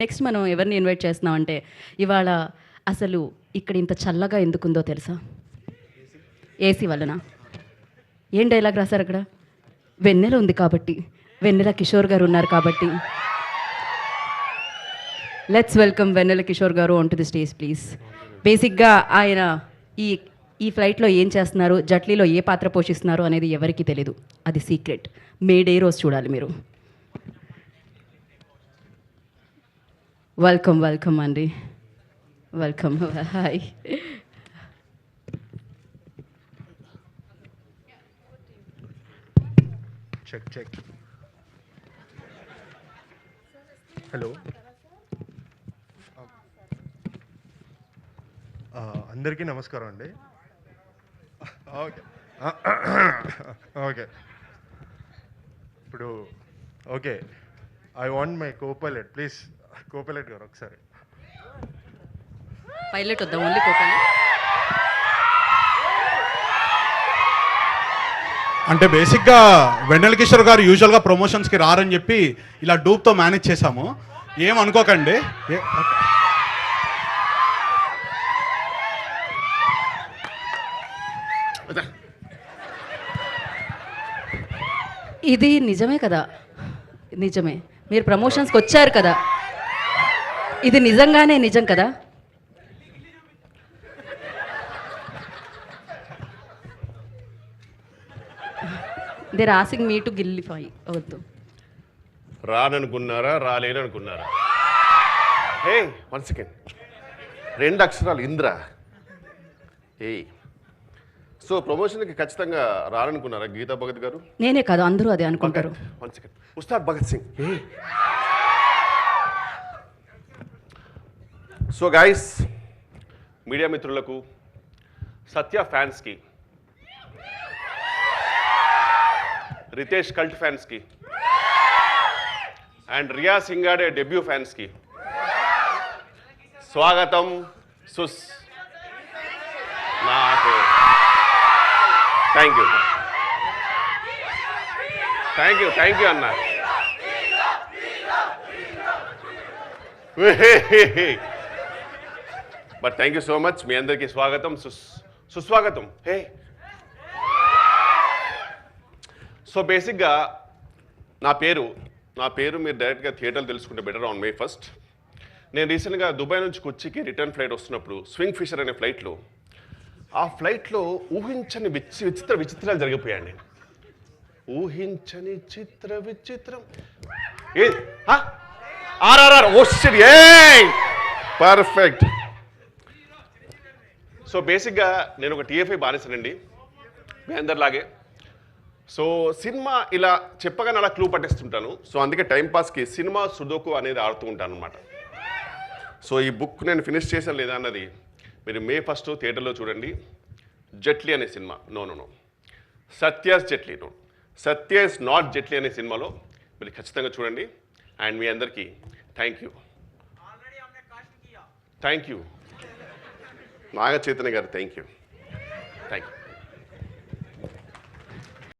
Next మనం ఎవరిని invite చేస్తున్నామంటే ఇవాళ అసలు ఇక్కడ ఇంత చల్లగా ఎందుకుందో తెలుసా? ఏసీ వలన. ఏం డైలాగ్ రాశారు అక్కడ? వెన్నెల ఉంది కాబట్టి, వెన్నెల కిషోర్ గారు ఉన్నారు కాబట్టి. లెట్స్ వెల్కమ్ వెన్నెల కిషోర్ గారు on to the stage please. బేసిక్గా ఆయన ఈ ఈ ఫ్లైట్లో ఏం చేస్తున్నారు, జట్లీలో ఏ పాత్ర పోషిస్తున్నారు అనేది ఎవరికీ తెలీదు. అది సీక్రెట్. మే డే రోజు చూడాలి మీరు. వెల్కమ్ వెల్కమ్ అండి, welcome. Hi. Check check. Hello, అందరికీ నమస్కారం అండి. ఓకే ఓకే ఇప్పుడు okay, I want my copilot please. Copilot గారు ఒకసారి. పైలట్ వద్దా, ఓన్లీ కోపైలట్? అంటే బేసిక్గా వెన్నెల కిషోర్ గారు యూజువల్గా ప్రమోషన్స్కి రారని చెప్పి ఇలా డూప్తో మేనేజ్ చేశాము. ఏమనుకోకండి. ఇది నిజమే కదా? నిజమే. మీరు ప్రమోషన్స్కి వచ్చారు కదా, ఇది నిజంగానే నిజం కదా? They're asking me to glorify. వద్దు. రాననుకున్నారా, రాలేననుకున్నారా? హే, 1 సెకండ్. 2 అక్షరాలు ఇంద్ర. ఏ సో ప్రమోషన్కి ఖచ్చితంగా రాననుకున్నారా గీతా భగత్ గారు? నేనే కాదు, అందరూ అదే అనుకుంటారు. 1 second. Ustaad Bhagat Singh. So guys, media మిత్రులకు, సత్య ఫ్యాన్స్కి, రితేష్ కల్ట్ ఫ్యాన్స్కి అండ్ రియా సింగాడే డెబ్యూ ఫ్యాన్స్కి స్వాగతం. నాకు థ్యాంక్ యూ అన్న. But thank you so much. మీ అందరికీ స్వాగతం, సుస్వాగతం. హే, సో బేసిక్గా నా పేరు మీరు డైరెక్ట్గా థియేటర్లు తెలుసుకుంటే బెటర్. ఆన్ May 1st నేను రీసెంట్గా దుబాయ్ నుంచి కొచ్చికి రిటర్న్ ఫ్లైట్ వస్తున్నప్పుడు స్వింగ్ ఫిషర్ అనే ఫ్లైట్లో, ఆ ఫ్లైట్లో ఊహించని విచిత్రాలు జరిగిపోయాయండి. ఊహించని విచిత్రం ఏ ఆర్ఆర్ఆర్. ఓ షిట్, ఏ పర్ఫెక్ట్. సో బేసిక్గా నేను ఒక TFI బానిసనండి, మీ అందరిలాగే. సో సినిమా ఇలా చెప్పగానే అలా క్లూ పట్టేస్తుంటాను. సో అందుకే టైంపాస్కి సినిమా సుడోకు అనేది ఆడుతూ ఉంటాను అనమాట. సో ఈ బుక్ నేను ఫినిష్ చేశాను లేదా అన్నది మీరు May 1st థియేటర్లో చూడండి. జట్లీ అనే సినిమా, no Satya's Jetlee, no Satya's not Jetlee అనే సినిమాలో మీరు ఖచ్చితంగా చూడండి. అండ్ మీ అందరికీ థ్యాంక్ యూ నాగ చైతన్య గారు. Thank you.